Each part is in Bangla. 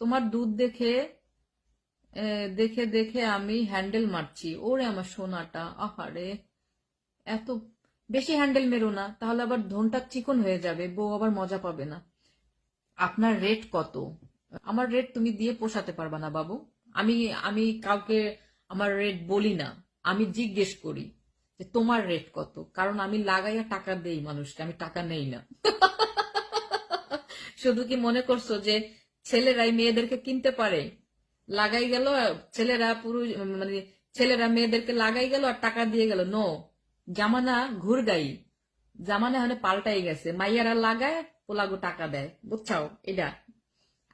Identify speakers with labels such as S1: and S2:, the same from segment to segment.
S1: তোমার দুধ দেখে দেখে দেখে আমি হ্যান্ডেল মারছি। ওরে আমার সোনাটা, আহারে, এত বেশি হ্যান্ডেল মেরো না, তাহলে আবার ধনটা চিকন হয়ে যাবে, বউ আবার মজা পাবে না। আপনার রেট কত? আমার রেট তুমি দিয়ে পোষাতে পারবা না বাবু। আমি আমি কাউকে আমার রেট বলি না, আমি জিজ্ঞেস করি যে তোমার রেট কত, কারণ আমি লাগাইয়া টাকা দেই মানুষকে, আমি টাকা নেই না। শুধু কি মনে করছো যে ছেলেরাই মেয়েদেরকে কিনতে পারে? লাগাই গেল, ছেলেরা পুরুষ মানে ছেলেরা মেয়েদেরকে লাগাই গেল আর টাকা দিয়ে গেল? নো, জামানা ঘুরগাই, জামানা মানে পাল্টাই গেছে। মাইয়ারা লাগায়, পোলাগো টাকা দেয়, বুঝছাও? এটা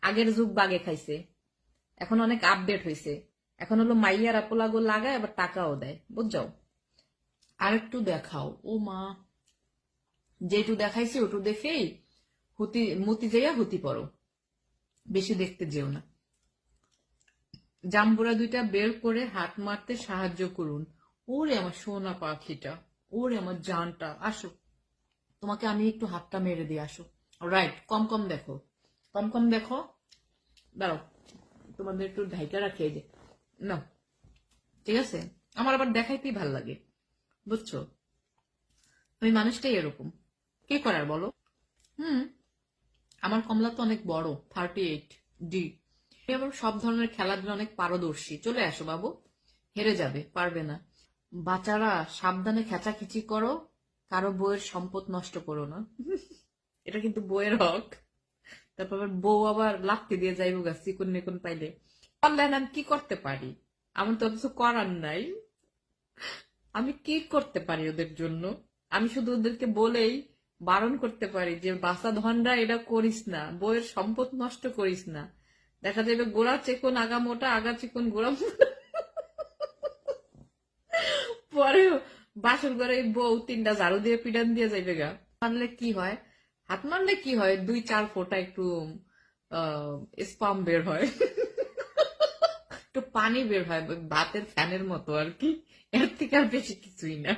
S1: আগের যুগ বাগে খাইছে, এখন অনেক আপডেট হয়েছে। এখন হলো মাইয়ারা পোলাগো লাগায় আবার টাকাও দেয়, বুঝছাও? আর একটু দেখাও। ও মা, যেটু দেখাইছি ওটু দেখেই হুতি মতি যাইয়া হুতি পড়ো, বেশি দেখতে যেও না। জাম্বুরা দুইটা বের করে হাত মারতে সাহায্য করুন। ওরে আমার সোনা পাখিটা, ওরে আমার জানটা, আসো, তোমাকে আমি একটু হাতটা মেরে দিই, আসো। রাইট, কম কম দেখো, কম কম দেখো। দাঁড়াও, তোমাদের একটু ঢাইকা রাখি, এই যে না, ঠিক আছে? আমার আবার দেখাইতেই ভাল লাগে, বুঝছো? ওই মানুষটাই এরকম, কে করার বলো? হুম, আমার কমলা তো অনেক বড়, 38D। আবার সব ধরনের খেলাধুলা অনেক পারদর্শী। চলে আসো বাবু, হেরে যাবে, পারবে না। বাচ্চারা সাবধানে খেচাখিচি করো, কারো বউয়ের সম্পদ নষ্ট করো না। এটা কিন্তু বউয়ের হক। তারপর আবার বউ আবার লাফতে দিয়ে যাইবো গা চিকন নিকুন পাইলে। অনলাইন আমি কি করতে পারি? আমার তো কিছু করার নাই। আমি কি করতে পারি ওদের জন্য? আমি শুধু ওদেরকে বলেই বারণ করতে পারি যে বাসা ধনরা এটা করিস না, বউয়ের সম্পদ নষ্ট করিস না। দেখা যাবে গোড়া চিকন আগা মোটা, আগা চিকন গোড়া মোটা। পরে বাসর ঘরে বউ 3টা ঝাড়ু দিয়ে পিটান দিয়ে যাইবে গা। মারলে কি হয়? হাত মারলে কি হয়? 2-4 ফোঁটা একটু স্পাম বের হয়, একটু পানি বের হয়, ভাতের ফ্যানের মতো আর কি। এর থেকে আর বেশি কিছুই না।